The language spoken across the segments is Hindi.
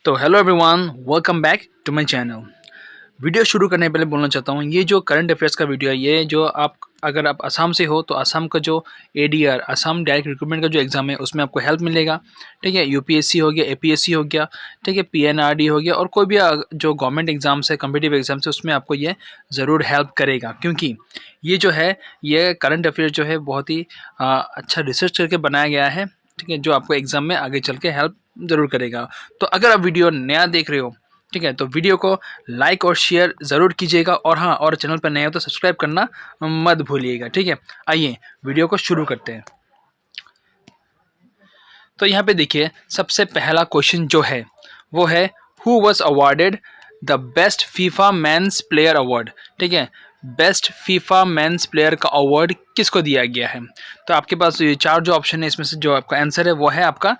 तो hello everyone, welcome back to my channel. Video शुरू करने से पहले बोलना चाहता हूँ, ये जो करंट अफेयर्स का वीडियो है, ये जो अगर आप असम से हो तो असम का जो एडीआर असम डायरेक्ट रिक्रूटमेंट का जो एग्ज़ाम है उसमें आपको हेल्प मिलेगा। ठीक है, यूपीएससी हो गया, एपीएससी हो गया, ठीक है, पीएनआरडी हो गया, और कोई भी जो गवर्नमेंट एग्जाम्स है, कम्पिटिटिव एग्जाम्स है, उसमें आपको ये ज़रूर हेल्प करेगा। क्योंकि ये जो है ये करंट अफेयर जो है बहुत ही अच्छा रिसर्च करके बनाया गया है। ठीक है, जो आपको एग्ज़ाम में आगे चल के हेल्प ज़रूर करेगा। तो अगर आप वीडियो नया देख रहे हो, ठीक है, तो वीडियो को लाइक और शेयर ज़रूर कीजिएगा, और हाँ, और चैनल पर नए हो तो सब्सक्राइब करना मत भूलिएगा। ठीक है, आइए वीडियो को शुरू करते हैं। तो यहाँ पे देखिए, सबसे पहला क्वेश्चन जो है वो है, who was awarded the best FIFA men's player award. ठीक है, बेस्ट फीफा मेंस प्लेयर का अवार्ड किसको दिया गया है? तो आपके पास ये चार जो ऑप्शन है, इसमें से जो आपका आंसर है वो है आपका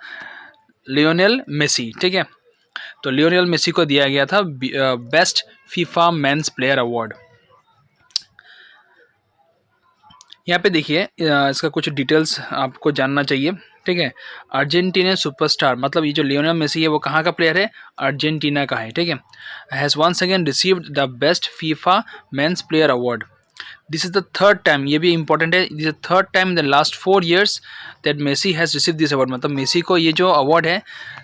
लियोनेल मेसी। ठीक है, तो लियोनेल मेसी को दिया गया था best FIFA men's player award. यहाँ पे देखिए, इसका कुछ डिटेल्स आपको जानना चाहिए। ठीक है, अर्जेंटीना सुपरस्टार, मतलब ये जो लियोनेल मेसी है वो कहाँ का प्लेयर है? अर्जेंटीना का है। ठीक है, has once again received the best FIFA men's player award. This is the third time, ये भी इंपॉर्टेंट है, this is the third time in the last 4 years that Messi has receive this award. मतलब मेसी को ये जो अवार्ड है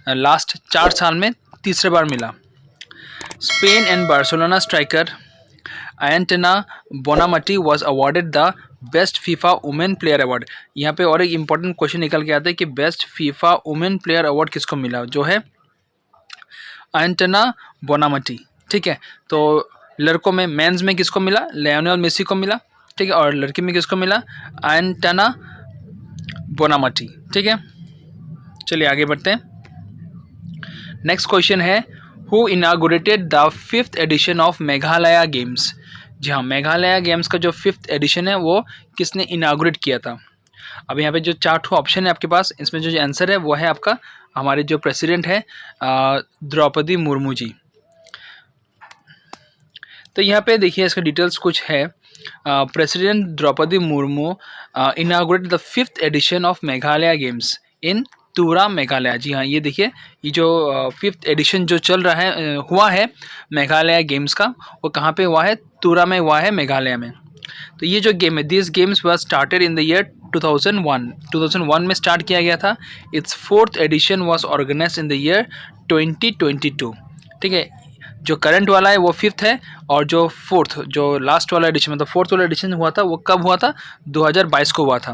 लास्ट 4 साल में तीसरे बार मिला। Spain and Barcelona striker Aitana Bonmati was awarded the best FIFA women player award. यहाँ पे और एक इंपॉर्टेंट क्वेश्चन निकल के आता है कि best FIFA women player award किसको मिला, जो है आयंटना बोनामटी। ठीक है, तो लड़कों में मेंस में किसको मिला? लियोनेल मेसी को मिला। ठीक है, और लड़की में किसको मिला? आयंटना बोनामटी। ठीक है, चलिए आगे बढ़ते हैं। नेक्स्ट क्वेश्चन है, who inaugurated the 5th edition of Meghalaya games. जी हाँ, मेघालय गेम्स का जो 5th एडिशन है वो किसने इनागुरेट किया था? अब यहाँ पे जो 4 ऑप्शन है आपके पास, इसमें जो आंसर है वो है आपका हमारे जो प्रेसिडेंट है द्रौपदी मुर्मू जी। तो यहाँ पे देखिए, इसका डिटेल्स कुछ है। President Draupadi Murmu inaugurate the 5th edition of Meghalaya games in Tura Meghalaya. जी हाँ, ये देखिए, ये जो 5th एडिशन जो चल रहा है हुआ है मेघालय गेम्स का, वो कहाँ पे हुआ है? तुरा में हुआ है, मेघालय में। तो ये जो गेम है, this games was started in the year 2001 में स्टार्ट किया गया था। Its 4th edition was organised in the year 2022। ठीक है, जो करंट वाला है वो 5th है, और जो 4th, जो लास्ट वाला एडिशन, मतलब 4th वाला एडिशन हुआ था वो कब हुआ था? 2022 को हुआ था।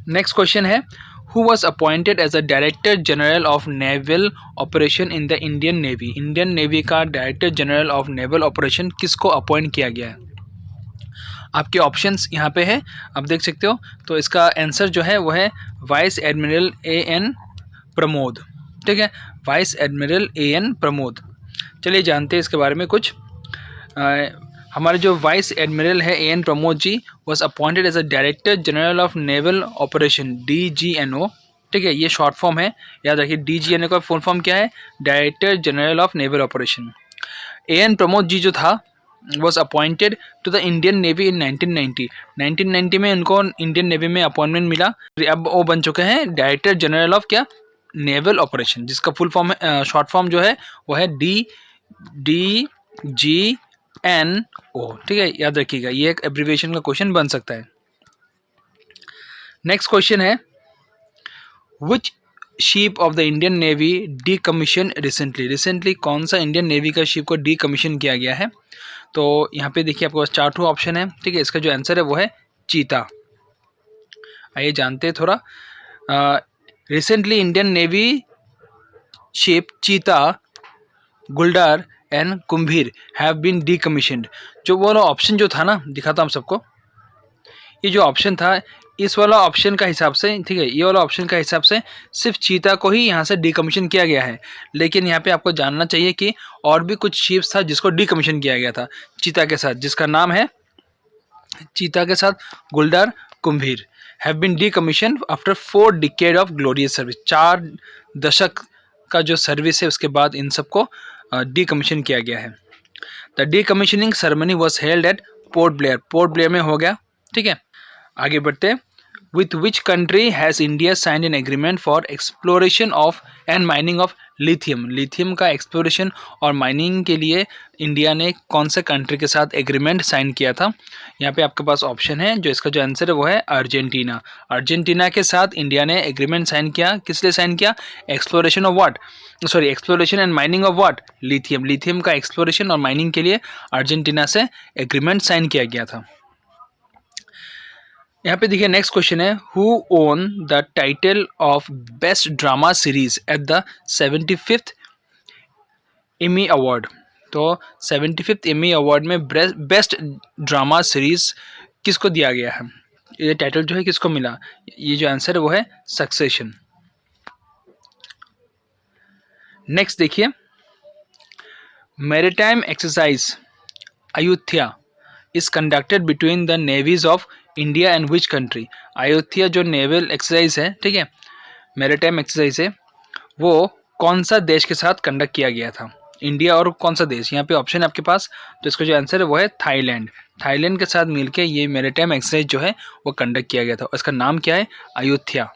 नेक्स्ट क्वेश्चन है, who was appointed as a director general of naval operation in the Indian navy. Indian navy का director general of naval operation किसको अपॉइंट किया गया है? आपके ऑप्शंस यहाँ पे है, आप देख सकते हो। तो इसका आंसर जो है वो है वाइस एडमिरल AN प्रमोद। ठीक है, वाइस एडमिरल AN प्रमोद। चलिए जानते हैं इसके बारे में कुछ। हमारे जो वाइस एडमिरल है AN Pramod ji was appointed as a director general of naval operation, DGNO। ठीक है, ये शॉर्ट फॉर्म है, याद रखिए। DGNO का फुल फॉर्म क्या है? Director general of naval operation. AN Pramod ji जो था was appointed to the Indian navy in 1990 में उनको इंडियन नेवी में अपॉइंटमेंट मिला। अब वो बन चुके हैं डायरेक्टर जनरल ऑफ क्या? नेवल ऑपरेशन, जिसका फुल फॉर्म है, शॉर्ट फॉर्म जो है वो है DGNO। ठीक है, याद रखिएगा, ये एक एब्रिविएशन का क्वेश्चन बन सकता है। नेक्स्ट क्वेश्चन है, which ship of the Indian navy decommission recently कौन सा इंडियन नेवी का शिप को डीकमीशन किया गया है? तो यहाँ पे देखिए, आपके पास 4 ऑप्शन है। ठीक है, इसका जो आंसर है वो है चीता। आइए जानते हैं थोड़ा। रिसेंटली इंडियन नेवी शिप चीता, गुलडार एंड कुंभीर हैव बीन डीकमीशनड। जो वो वाला ऑप्शन जो था ना, दिखाता हूँ सबको। ये जो ऑप्शन था, इस वाला ऑप्शन का हिसाब से, ठीक है, ये वाला ऑप्शन का हिसाब से सिर्फ चीता को ही यहाँ से डीकमीशन किया गया है। लेकिन यहाँ पे आपको जानना चाहिए कि और भी कुछ शिप्स था जिसको डीकमीशन किया गया था चीता के साथ, जिसका नाम है चीता के साथ Guldar, Kumbhir have been decommission after 4 decade of glorious service. 4 दशक का जो सर्विस है उसके बाद इन सबको डीकमीशन किया गया है। The decommissioning ceremony was held at port Blair में हो गया। ठीक है, आगे बढ़ते हैं। With which country has India signed an agreement for exploration of and mining of lithium का एक्सप्लोरेशन और माइनिंग के लिए इंडिया ने कौन से कंट्री के साथ एग्रीमेंट साइन किया था? यहाँ पे आपके पास ऑप्शन है, जो इसका जो आंसर है वो है अर्जेंटीना। अर्जेंटीना के साथ इंडिया ने एग्रीमेंट साइन किया। किस लिए साइन किया? Exploration of what, sorry, exploration and mining of what, lithium का एक्सप्लोरेशन और माइनिंग के लिए अर्जेंटीना से एग्रीमेंट साइन किया गया था। यहाँ पे देखिए नेक्स्ट क्वेश्चन है, who own the title of best drama series at the 75th Emmy award? तो 75th एमी अवार्ड में बेस्ट ड्रामा सीरीज किसको दिया गया है? ये टाइटल जो है किसको मिला? ये जो आंसर है वो है सक्सेशन। नेक्स्ट देखिए, maritime exercise Ayodhya is conducted between the navies of India and which country? Ayodhya जो नेवल एक्सरसाइज है, ठीक है, मैरीटाइम एक्सरसाइज है, वो कौन सा देश के साथ कंडक्ट किया गया था? इंडिया और कौन सा देश? यहाँ पे ऑप्शन है आपके पास, तो इसका जो आंसर है वो है थाईलैंड। थाईलैंड के साथ मिलकर ये मैरीटाइम एक्सरसाइज जो है वो कंडक्ट किया गया था। इसका नाम क्या है? अयोध्या।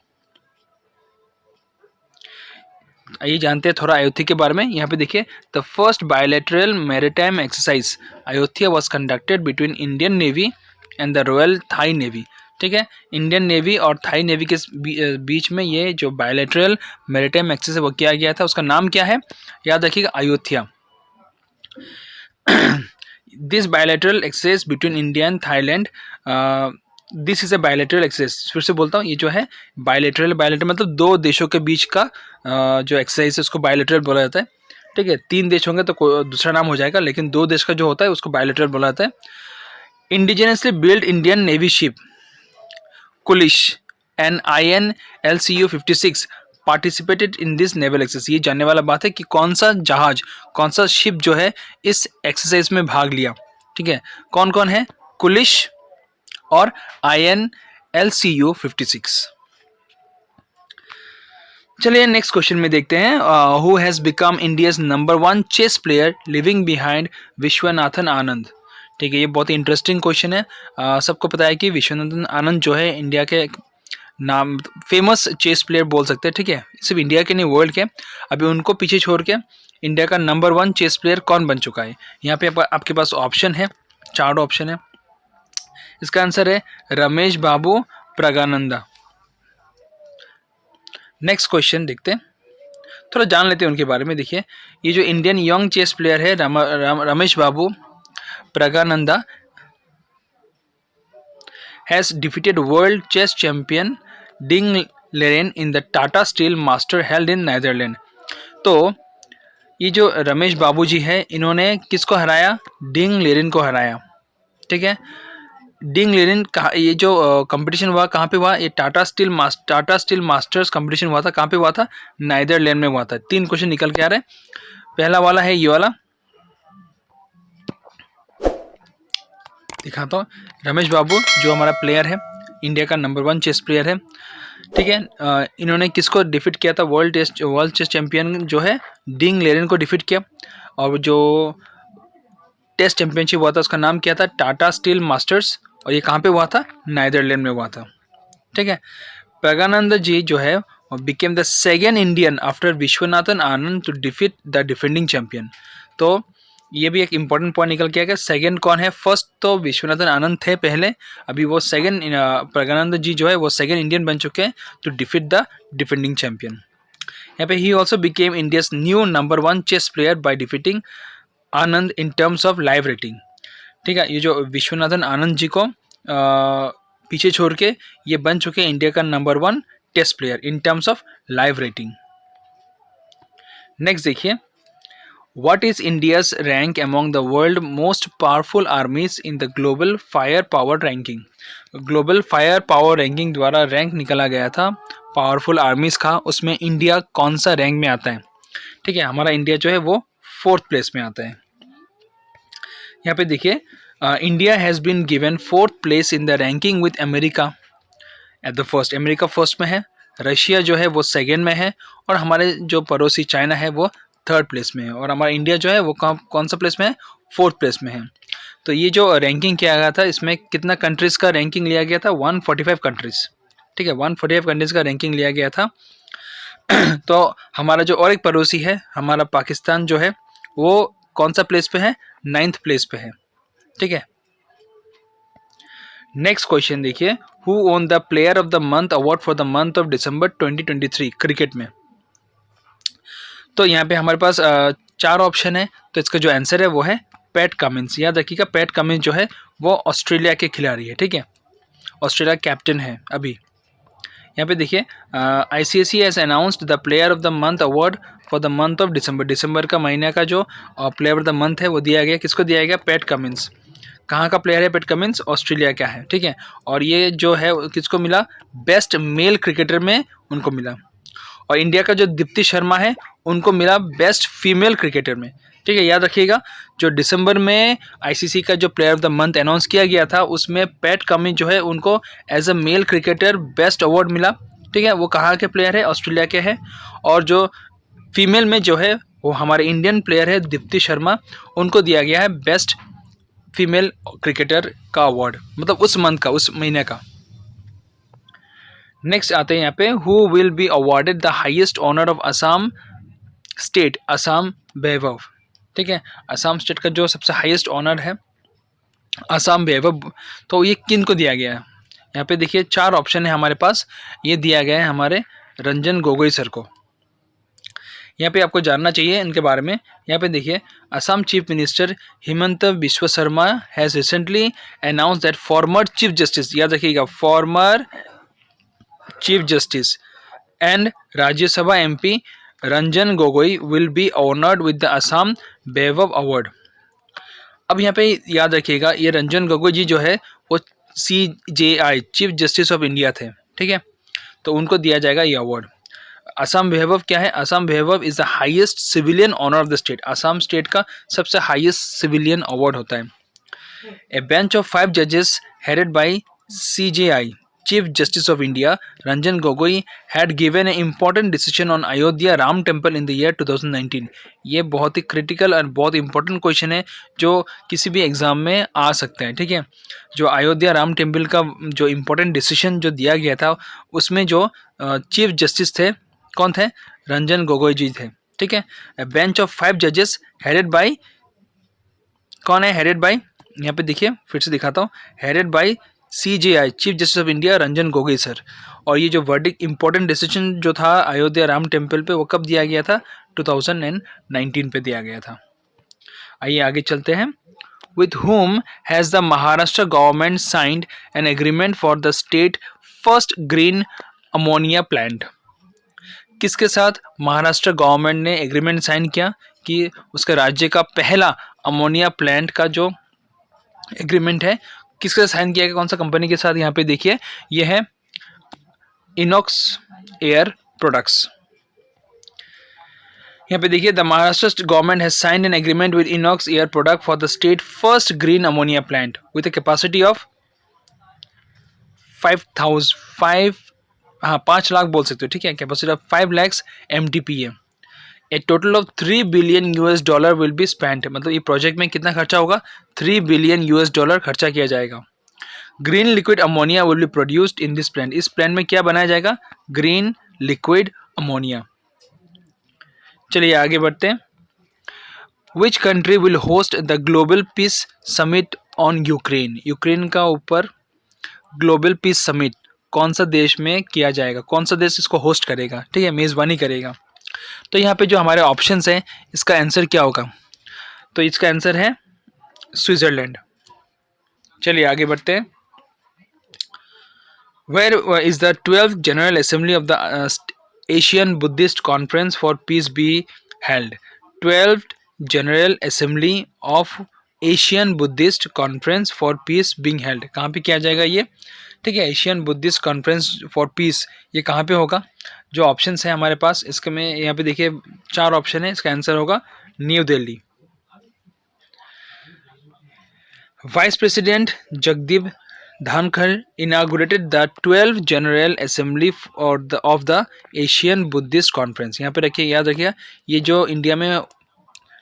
आइए जानते हैं थोड़ा अयोध्या के बारे में। यहाँ पे देखिए, the first bilateral maritime exercise Ayodhya was conducted between Indian navy and the royal Thai navy. ठीक है, इंडियन नेवी और थाई नेवी के बीच में ये जो बायलैटरल मैरीटाइम एक्सरसाइज वो किया गया था, उसका नाम क्या है? याद रखिएगा, Ayodhya. This bilateral exercise between India and Thailand, this is a bilateral exercise. फिर से बोलता हूँ, ये जो है बायलैटरल मतलब दो देशों के बीच का जो एक्सरसाइज है उसको बायलैटरल बोला जाता है। ठीक है, 3 देश होंगे तो दूसरा नाम हो जाएगा, लेकिन 2 देश का जो होता है उसको बायलैटरल बोला जाता है। Indigenously build Indian navy ship Kulish and INLCU 56 participated in this naval exercise. ये जानने वाला बात है कि कौन सा जहाज, कौन सा शिप जो है इस एक्सरसाइज में भाग लिया। ठीक है, कौन कौन है? कुलिश और INLCU 56। चलिए नेक्स्ट क्वेश्चन में देखते हैं, who has become India's number 1 chess player living behind Viswanathan Anand? ठीक है, ये बहुत ही इंटरेस्टिंग क्वेश्चन है। सबको पता है कि विश्वनाथन आनंद जो है इंडिया के नाम फेमस चेस प्लेयर बोल सकते हैं। ठीक है, सिर्फ इंडिया के नहीं, वर्ल्ड के। अभी उनको पीछे छोड़ के इंडिया का नंबर 1 चेस प्लेयर कौन बन चुका है? यहाँ पे आपके पास ऑप्शन है, 4 ऑप्शन है। इसका आंसर है रमेश बाबू प्रगानंदा। नेक्स्ट क्वेश्चन देखते हैं, थोड़ा जान लेते हैं उनके बारे में। देखिए, ये जो इंडियन यंग चेस प्लेयर है Ramesh Babu Praggnanandhaa has defeated world chess champion Ding Liren in the Tata steel master held in Netherland. तो ये जो रमेश बाबू जी है, इन्होंने किसको हराया? डिंग लेरेन को हराया। ठीक है, डिंग लेरेन का ये जो कंपटीशन हुआ कहाँ पे हुआ? ये टाटा स्टील मास्टर्स कंपटीशन हुआ था। कहाँ पे हुआ था? नीदरलैंड में हुआ था। 3 क्वेश्चन निकल के आ रहे हैं। पहला वाला है ये वाला, दिखाता हूँ। रमेश बाबू जो हमारा प्लेयर है, इंडिया का नंबर 1 चेस प्लेयर है। ठीक है, इन्होंने किसको डिफीट किया था? वर्ल्ड चेस चैंपियन जो है डिंग लेरेन को डिफीट किया। और जो टेस्ट चैंपियनशिप हुआ था उसका नाम क्या था? Tata steel masters. और ये कहाँ पे हुआ था? नीदरलैंड में हुआ था। ठीक है, प्रगानंद जी जो है became the second Indian after Viswanathan Anand to defeat the defending champion. तो ये भी एक इंपॉर्टेंट पॉइंट निकल के आएगा। सेकंड कौन है? फर्स्ट तो विश्वनाथन आनंद थे पहले, अभी वो सेकंड प्रगानंद जी जो है वो सेकंड इंडियन बन चुके हैं to defeat the defending champion. यहाँ पे ही also became India's new number 1 chess player by defeating Anand in terms of live rating. ठीक है, ये जो विश्वनाथन आनंद जी को पीछे छोड़ के ये बन चुके हैं इंडिया का number 1 test player in terms of live rating. Next देखिए, What is India's rank among the world most powerful armies in the global firepower ranking? Global fire power ranking द्वारा रैंक निकाला गया था पावरफुल आर्मीज का, उसमें इंडिया कौन सा रैंक में आता है? ठीक है, हमारा इंडिया जो है वो 4th प्लेस में आता है। यहाँ पे देखिए, India has been given 4th place in the ranking with America at the first. America first में है, रशिया जो है वो सेकेंड में है, और हमारे जो पड़ोसी चाइना है वो 3rd प्लेस में है, और हमारा इंडिया जो है वो कौन सा प्लेस में है? 4th प्लेस में है। तो ये जो रैंकिंग किया गया था इसमें कितना कंट्रीज़ का रैंकिंग लिया गया था? 145 कंट्रीज़। ठीक है, 145 कंट्रीज़ का रैंकिंग लिया गया था। तो हमारा जो और एक पड़ोसी है हमारा पाकिस्तान जो है वो कौन सा प्लेस पे है, 9th प्लेस पे है, ठीक है। नेक्स्ट क्वेश्चन देखिए, who own the player of the month award for the month of December 2023 cricket में। तो यहाँ पे हमारे पास 4 ऑप्शन है, तो इसका जो आंसर है वो है पैट कमिंस। याद रखिएगा पैट कमिंस जो है वो ऑस्ट्रेलिया के खिलाड़ी है, ठीक है, ऑस्ट्रेलिया कैप्टन है अभी। यहाँ पे देखिए ICC has announced the player of the month award for the month of December. दिसंबर का महीने का जो प्लेयर ऑफ द मंथ है वो दिया गया, किसको दिया गया, पैट कमिंस। कहाँ का प्लेयर है पैट कमिंस, ऑस्ट्रेलिया का है, ठीक है। और ये जो है किसको मिला, बेस्ट मेल क्रिकेटर में उनको मिला। और इंडिया का जो दीप्ति शर्मा है उनको मिला बेस्ट फीमेल क्रिकेटर में, ठीक है। याद रखिएगा जो दिसंबर में ICC का जो player of the month announce किया गया था उसमें पैट कमिंस जो है उनको as a male cricketer best award मिला, ठीक है। वो कहाँ के प्लेयर है, ऑस्ट्रेलिया के हैं। और जो फीमेल में जो है वो हमारे इंडियन प्लेयर है दीप्ति शर्मा, उनको दिया गया है बेस्ट फीमेल क्रिकेटर का अवार्ड, मतलब उस मंथ का, उस महीने का। नेक्स्ट आते हैं यहाँ पे, who will be awarded the highest honour of Assam state, Assam Vaibhav, ठीक है। असम स्टेट का जो सबसे हाईएस्ट ऑनर है असम वैभव, तो ये किन को दिया गया है। यहाँ पे देखिए 4 ऑप्शन है हमारे पास, ये दिया गया है हमारे रंजन गोगोई सर को। यहाँ पे आपको जानना चाहिए इनके बारे में। यहाँ पे देखिए Assam chief minister Himanta Biswa Sharma has recently announce that former chief justice, याद रखिएगा former chief justice and Rajya Sabha MP Ranjan Gogoi will be honoured with the Assam Vaibhav award. अब यहाँ पे याद रखिएगा ये रंजन गोगोई जी जो है वो CJI chief justice of India थे, ठीक है, तो उनको दिया जाएगा ये अवार्ड। असम वैभव क्या है, Assam Vaibhav is the highest civilian honour of the state, Assam state का सबसे हाईएस्ट सिविलियन अवार्ड होता है। ए बेंच ऑफ 5 जजेस headed by CJI Chief Justice of India Ranjan Gogoi had given an important decision on Ayodhya Ram Temple in the year 2019। ये बहुत ही क्रिटिकल और बहुत इंपॉर्टेंट क्वेश्चन है जो किसी भी एग्जाम में आ सकता है, ठीक है। जो अयोध्या राम टेम्पल का जो इम्पोर्टेंट डिसीजन जो दिया गया था उसमें जो चीफ जस्टिस थे कौन थे, रंजन गोगोई जी थे, ठीक है। बेंच ऑफ 5 जजेस हेडेड बाय, कौन है हेडेड बाय, यहाँ पे देखिए फिर से दिखाता हूँ, headed by CJI chief justice of India Ranjan Gogoi sir. और ये जो वर्डिक इंपॉर्टेंट डिसीजन जो था अयोध्या राम टेम्पल पे वो कब दिया गया था, 2019 पे दिया गया था। आइए आगे चलते हैं। With whom has the Maharashtra government signed an agreement for the state first green ammonia plant. किसके साथ महाराष्ट्र गवर्नमेंट ने एग्रीमेंट साइन किया कि उसके राज्य का पहला अमोनिया प्लांट का जो एग्रीमेंट है किसके साथ साइन किया गया, कौन सा कंपनी के साथ। यहाँ पे देखिए ये है इनॉक्स एयर प्रोडक्ट्स। यहाँ पे देखिए the Maharashtra government has signed an agreement with Inox air product for the state first green ammonia plant with a capacity of 5 lakh बोल सकते हो, ठीक है, capacity of 5 lakh MTPA। A total of $3 billion will be spent, मतलब ये प्रोजेक्ट में कितना खर्चा होगा, $3 बिलियन खर्चा किया जाएगा। Green liquid ammonia will be produced in this plant, इस प्लांट में क्या बनाया जाएगा, ग्रीन लिक्विड अमोनिया। चलिए आगे बढ़ते हैं। Which country will host the global piece summit on Ukraine, Ukraine का ऊपर ग्लोबल पीस समिट कौन सा देश में किया जाएगा, कौन सा देश इसको होस्ट करेगा, ठीक है, मेज़बानी करेगा। तो यहाँ पे जो हमारे ऑप्शंस हैं इसका आंसर क्या होगा, तो इसका आंसर है स्विट्जरलैंड। चलिए आगे बढ़ते हैं। Where is the 12th general assembly of the Asian Buddhist conference for peace be held, 12th general assembly of Asian Buddhist conference for peace being held, कहाँ पे किया जाएगा ये, ठीक है, Asian Buddhist conference for peace, ये कहाँ पे होगा। जो ऑप्शंस हैं हमारे पास इसके में यहाँ पे देखिए 4 ऑप्शन है, इसका आंसर होगा new Delhi. Vice president Jagdeep Dhankhar inaugurated the 12th general assembly of the Asian Buddhist conference. यहाँ पे रखिए, याद रखिए ये जो इंडिया में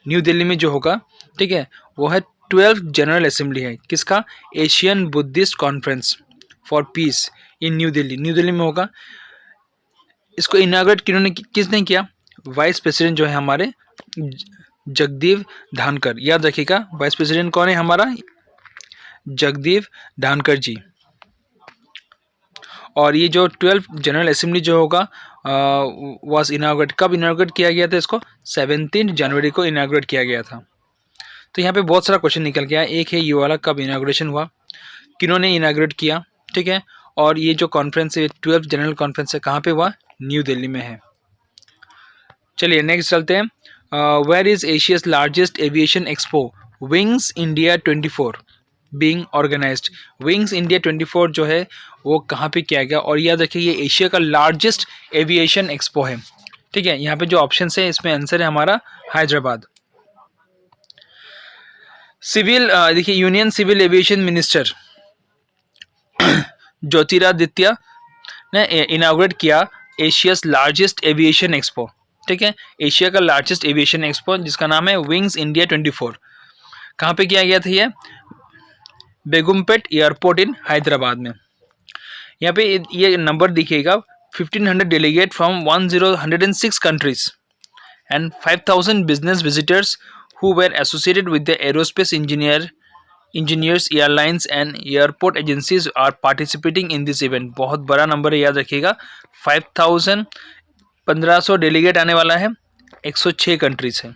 न्यू दिल्ली में जो होगा, ठीक है, वो है 12th जनरल असेंबली है किसका, Asian Buddhist conference for piece in new Delhi, new Delhi में होगा। इसको इनाग्रेट किसने किया? वाइस प्रेसिडेंट जो है हमारे जगदीप धानकर। याद रखिएगा, वाइस प्रेसिडेंट कौन है हमारा? जगदीप धानकर जी। और ये जो 12th जनरल असेंबली जो होगा वाज इनाग्रेट, कब इनाग्रेट किया गया था? इसको 17 जनवरी को इनाग्रेट किया गया था। तो यहाँ पे बहुत सारा क्वेश्चन निकल गया। एक है ये वाला, कब इनाग्रेशन हुआ, किन्होंने इनाग्रेट किया, ठीक है। और ये जो कॉन्फ्रेंस है 12th जनरल कॉन्फ्रेंस है, कहाँ पे हुआ? न्यू दिल्ली में है। चलिए नेक्स्ट चलते हैं। Where is Asia's largest aviation expo wings India 24 being organised? Wings India 24 जो है वो कहाँ पे किया गया? और याद रखिए ये एशिया का लार्जेस्ट एविएशन एक्सपो है, ठीक है। यहाँ पे जो ऑप्शन है इसमें आंसर है हमारा हैदराबाद। सिविल देखिए, union civil aviation minister Jyotiraditya ने इनाग्रेट किया एशियाज लार्जेस्ट एविएशन एक्सपो, ठीक है। एशिया का लार्जेस्ट एविएशन एक्सपो जिसका नाम है विंग्स इंडिया 24, कहाँ पे किया गया था? ये बेगुमपेट एयरपोर्ट इन हैदराबाद में। यहाँ पे ये नंबर दिखेगा 1500 delegate from 106 countries and 5,000 business visitors who were associated with the aerospace engineers, airlines and airport agencies are participating in this event। बहुत बड़ा नंबर है, याद रखिएगा। 5,000 1500 डेलीगेट आने वाला है, 106 कंट्रीज है।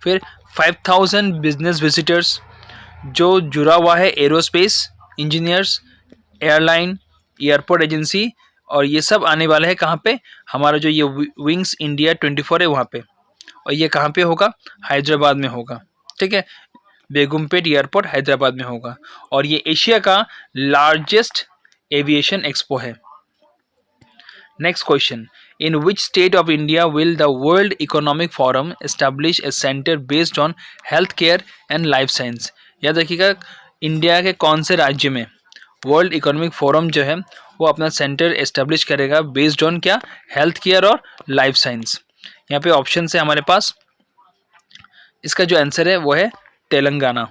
फिर 5,000 बिजनेस विजिटर्स जो जुड़ा हुआ है aerospace engineers, airline, airport agency, और ये सब आने वाले हैं कहाँ पे? हमारा जो ये विंग्स इंडिया 24 है वहाँ पे। और ये कहाँ पे होगा? हैदराबाद में होगा, ठीक है। बेगुमपेट एयरपोर्ट हैदराबाद में होगा। और ये एशिया का लार्जेस्ट एविएशन एक्सपो है। Next question, in which state of India will the world economic forum establish A centre based on health care and life science? याद रखिएगा, इंडिया के कौन से राज्य में वर्ल्ड इकोनॉमिक फोरम जो है वो अपना सेंटर एस्टैब्लिश करेगा बेस्ड ऑन क्या? हेल्थ केयर और लाइफ साइंस। यहाँ पे ऑप्शन है हमारे पास, इसका जो आंसर है वो है तेलंगाना।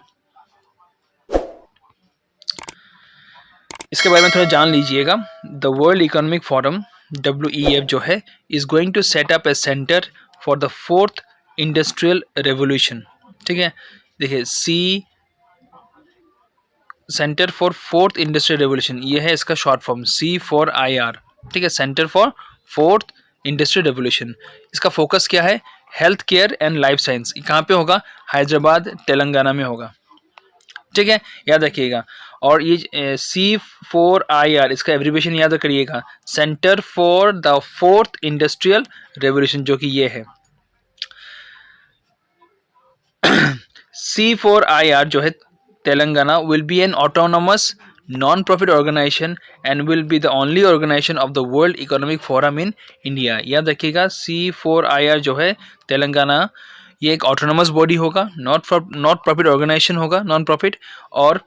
इसके बारे में थोड़ा जान लीजिएगा। The world economic forum WEF जो है is going to set up a centre for the 4th industrial revolution, ठीक है। देखिए centre for 4th industrial revolution, ये है इसका शॉर्ट फॉर्म C4IR, ठीक है। Centre for 4th industrial revolution. इसका फोकस क्या है? Health care and life science. कहाँ पे होगा? हैदराबाद तेलंगाना में होगा, ठीक है, याद रखिएगा। और ये C4IR इसका एब्रीविएशन याद करिएगा, centre for the 4th industrial revolution, जो कि ये है। C4IR जो है Telangana will be N autonomous non-profit organization and will be the only organization of the World Economic Forum in India। याद रखिएगा C4IR जो है तेलंगाना, ये एक ऑटोनोमस बॉडी होगा, नॉट प्रॉफिट ऑर्गेनाइजेशन होगा, नॉन प्रॉफिट, और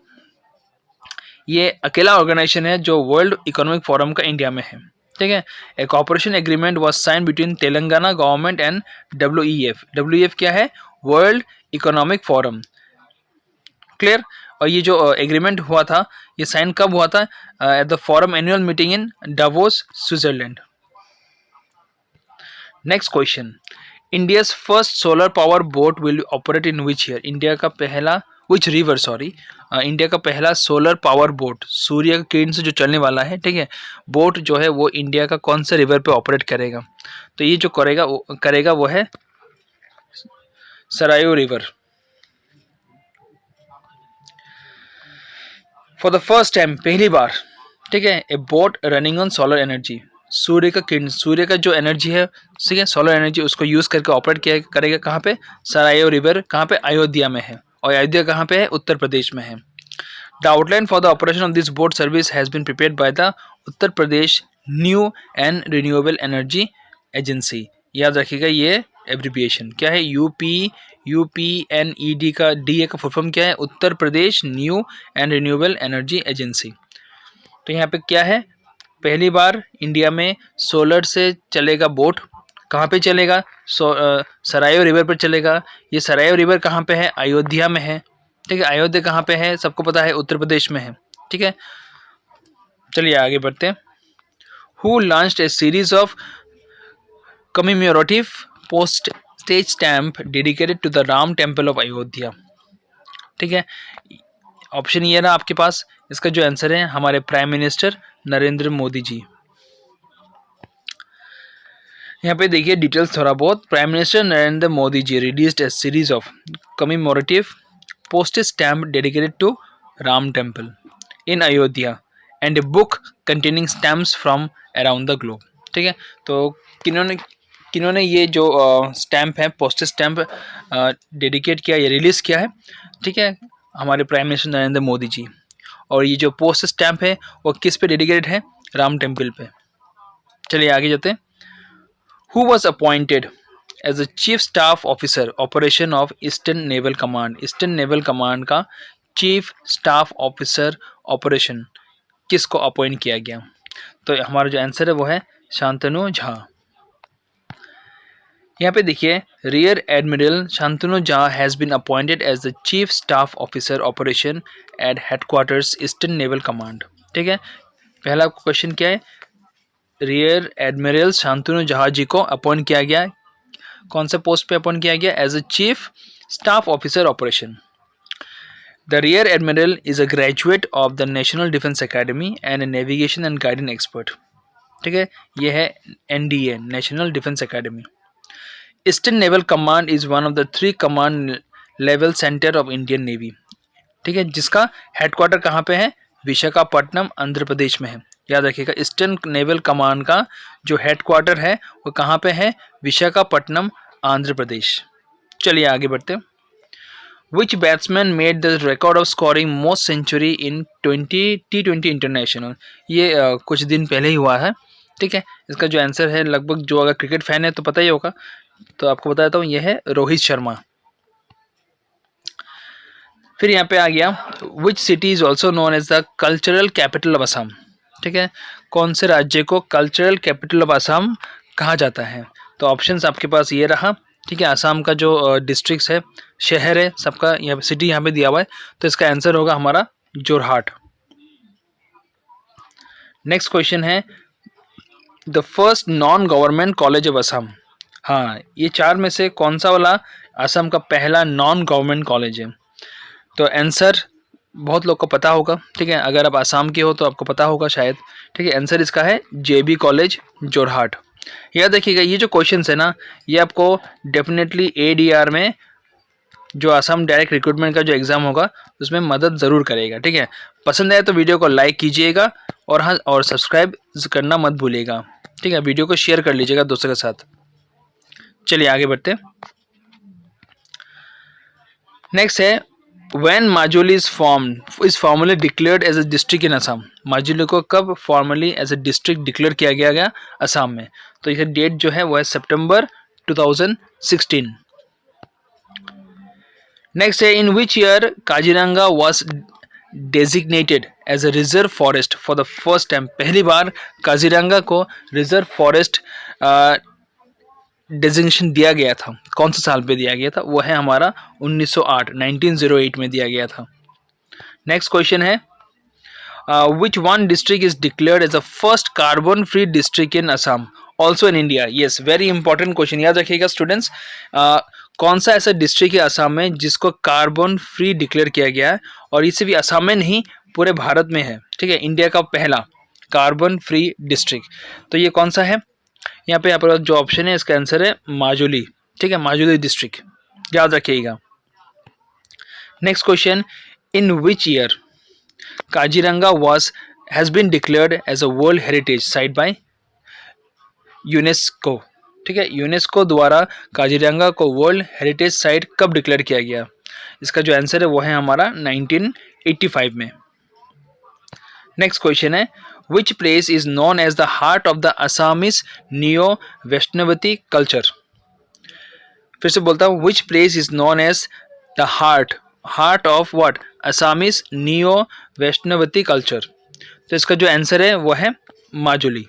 ये अकेला ऑर्गेनाइजेशन है जो वर्ल्ड इकोनॉमिक फोरम का इंडिया में है, ठीक है। A cooperation agreement was sign between Telangana government and WEF। WEF क्या है? World economic forum, clear. और ये जो एग्रीमेंट हुआ था ये साइन कब हुआ था? At the forum annual meeting in Davos, Switzerland. Next question, India's first solar power boat will operate in which year? India का पहला इंडिया का पहला सोलर पावर बोट, सूर्य की किरण से जो चलने वाला है, ठीक है, बोट जो है वो इंडिया का कौन से रिवर पे ऑपरेट करेगा? तो ये जो करेगा वो है Sarayu river. For the first time, पहली बार, ठीक है, a boat running on solar energy, सूर्य का किरण, सूर्य का जो एनर्जी है, ठीक है, सोलर एनर्जी, उसको यूज करके ऑपरेट करेगा कहाँ पे? सरायू रिवर, कहाँ पे? अयोध्या में है। और अयोध्या कहाँ पे है? उत्तर प्रदेश में है। The outline for the operation of this boat service has been prepared by the Uttar Pradesh new and renewable energy agency. याद रखिएगा ये एब्रिविएशन क्या है? UPNED का DA का फुल फॉर्म क्या है? Uttar Pradesh new and renewable energy agency. तो यहाँ पे क्या है? पहली बार इंडिया में सोलर से चलेगा बोट। कहाँ पे चलेगा? सरायू रिवर पर चलेगा। ये सरायू रिवर कहाँ पे है? अयोध्या में है, ठीक है। अयोध्या कहाँ पे है? सबको पता है, उत्तर प्रदेश में है, ठीक है। चलिए आगे बढ़ते हैं। Who launched a series of commemorative postage stamp dedicated to the Ram temple of Ayodhya. ठीक है, ऑप्शन ये रहा आपके पास। इसका जो आंसर है हमारे प्राइम मिनिस्टर नरेंद्र मोदी जी। यहाँ पे देखिए डिटेल्स थोड़ा बहुत। Prime minister Narendra Modi ji released a series of commemorative postage stamp dedicated to Ram temple in Ayodhya and a book containing stamps from around the globe. ठीक है, तो किन्होंने ये जो स्टैम्प है, पोस्टेज स्टैम्प डेडिकेट किया या रिलीज़ किया है? ठीक है, हमारे प्राइम मिनिस्टर नरेंद्र मोदी जी। और ये जो पोस्टेज स्टैम्प है वो किस पे डेडिकेटेड है? राम टेम्पल पे। चलिए आगे जाते हैं। Who was appointed as a chief staff officer operation of Eastern Naval Command? Eastern Naval Command का चीफ स्टाफ ऑफिसर ऑपरेशन किसको अपॉइंट किया गया? तो हमारा जो आंसर है वो है शांतनु झा। यहाँ पे देखिए rear admiral Shantanu Jha has been appointed as the chief staff officer operation at headquarters eastern naval command. ठीक है, पहला क्वेश्चन क्या है? रियर एडमिरल शांतनु झा जी को अपॉइंट किया गया, कौन से पोस्ट पे अपॉइंट किया गया? As a chief staff officer operation. The rear admiral is a graduate of the national defence academy and a navigation and guiding expert. ठीक है, ये है NDA, national defence academy. Eastern naval command is one of the 3 command level centre of Indian navy. ठीक है, जिसका हेडक्वार्टर कहाँ पे है? विशाखापट्टनम, आंध्र प्रदेश में है। याद रखिएगा, ईस्टर्न नेवल कमांड का जो हेडक्वार्टर है वो कहाँ पे है? विशाखापट्टनम, आंध्र प्रदेश। चलिए आगे बढ़ते हैं। Which batsman made the record of scoring most century in T20 international? ये कुछ दिन पहले ही हुआ है। ठीक है, इसका जो आंसर है लगभग, जो अगर क्रिकेट फैन है तो पता ही होगा, तो आपको बता देता हूँ, ये है रोहित शर्मा। फिर यहाँ पे आ गया which city is also known as the cultural capital of Assam. ठीक है, कौन से राज्य को कल्चरल कैपिटल ऑफ असम कहा जाता है? तो ऑप्शंस आपके पास ये रहा। ठीक है, असम का जो डिस्ट्रिक्ट्स है, शहर है, सबका यहाँ पे सिटी यहाँ पे दिया हुआ है, तो इसका आंसर होगा हमारा जोरहाट। नेक्स्ट क्वेश्चन है the first non government college of Assam. हाँ, ये 4 में से कौन सा वाला असम का पहला नॉन गवर्नमेंट कॉलेज है? तो आंसर बहुत लोग को पता होगा। ठीक है, अगर आप आसाम के हो तो आपको पता होगा शायद। ठीक है, आंसर इसका है JB कॉलेज जोरहाट। याद रखिएगा, ये जो क्वेश्चंस है ना, ये आपको डेफिनेटली ADR में, जो आसाम डायरेक्ट रिक्रूटमेंट का जो एग्ज़ाम होगा, उसमें मदद ज़रूर करेगा। ठीक है, पसंद आए तो वीडियो को लाइक कीजिएगा और हाँ, और सब्सक्राइब करना मत भूलिएगा। ठीक है, वीडियो को शेयर कर लीजिएगा दोस्तों के साथ। चलिए आगे बढ़ते हैं। नेक्स्ट है When Majuli is formally declared as a district in Assam। Majuli को कब formally as a district declare किया गया असम में? तो यह डेट जो है वो है सितंबर 2016। नेक्स्ट है in which year Kaziranga was designated as a reserve forest for the first time. पहली बार काजीरंगा को रिजर्व फॉरेस्ट डेजिग्नेशन दिया गया था। कौन से साल पे दिया गया था? वो है हमारा 1908 में दिया गया था। नेक्स्ट क्वेश्चन है which one district is declared as the first carbon free district in Assam also in India? Yes, very important question, याद रखिएगा स्टूडेंट्स। कौन सा ऐसा डिस्ट्रिक्ट है असम में जिसको कार्बन फ्री डिक्लेयर किया गया है? और इसे भी असम में नहीं, पूरे भारत में है। ठीक है, इंडिया का पहला कार्बन फ्री डिस्ट्रिक्ट। तो ये कौन सा है? यहाँ पे जो ऑप्शन है इसका आंसर है माजुली। ठीक है, माजुली डिस्ट्रिक्ट, याद रखिएगा। Next question in which year Kaziranga has been declared as a world heritage site by UNESCO. ठीक है, यूनेस्को द्वारा काजीरंगा को वर्ल्ड हेरिटेज साइट कब डिक्लेयर किया गया? इसका जो आंसर है वो है हमारा 1985 में। नेक्स्ट क्वेश्चन है which place is known as the heart of the Assamese neo Vaishnavite culture. फिर से बोलता हूँ, which place is known as the heart of what? Assamese neo Vaishnavite culture. तो इसका जो आंसर है वो है Majuli.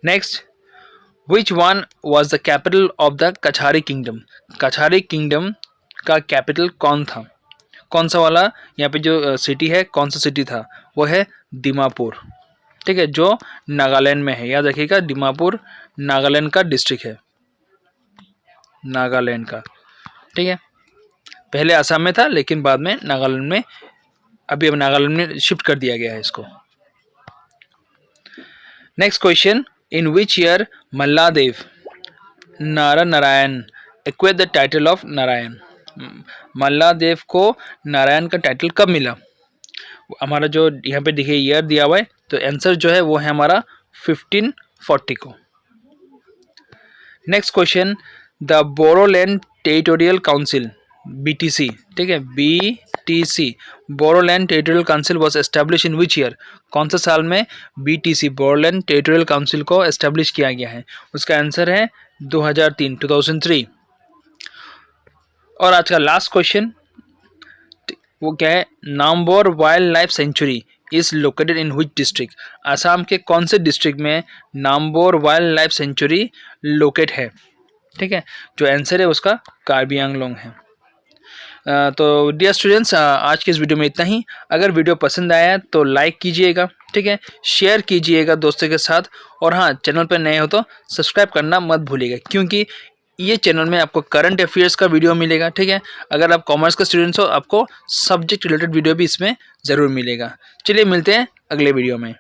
Next which one was the capital of the Kachari kingdom. Kachari kingdom का कैपिटल कौन था? कौन सा वाला यहाँ पे जो सिटी है, कौन सा सिटी था? वो है दीमापुर। ठीक है, जो नागालैंड में है। याद रखिएगा, दीमापुर नागालैंड का डिस्ट्रिक्ट है, नागालैंड का। ठीक है, पहले असम में था लेकिन बाद में नागालैंड में, अभी अब नागालैंड में शिफ्ट कर दिया गया है इसको। Next question, in which year Malladev Narayan acquired the title of Narayan? Malladev को नारायण का टाइटल कब मिला? हमारा जो यहाँ पे देखिए ईयर दिया हुआ है, तो आंसर जो है वो है हमारा 1540 को। Next question, the Bodoland territorial council BTC, ठीक है, BTC Bodoland territorial council was establish in which year? कौन सा साल में BTC बोरोलैंड टेरिटोरियल काउंसिल को एस्टेब्लिश किया गया है? उसका आंसर है 2003। और आज का लास्ट क्वेश्चन वो क्या है, Nambor wild life sanctuary is located in which district? Assam के कौन से डिस्ट्रिक्ट में Nambor wild life sanctuary locate है? ठीक है, जो आंसर है उसका कार्बी आंगलोंग है। तो डियर स्टूडेंट्स, आज के इस वीडियो में इतना ही। अगर वीडियो पसंद आया तो लाइक कीजिएगा, ठीक है, शेयर कीजिएगा दोस्तों के साथ, और हाँ, चैनल पर नए हो तो सब्सक्राइब करना मत भूलिएगा, क्योंकि ये चैनल में आपको करंट अफेयर्स का वीडियो मिलेगा। ठीक है, अगर आप कॉमर्स के स्टूडेंट्स हो आपको सब्जेक्ट रिलेटेड वीडियो भी इसमें ज़रूर मिलेगा। चलिए मिलते हैं अगले वीडियो में।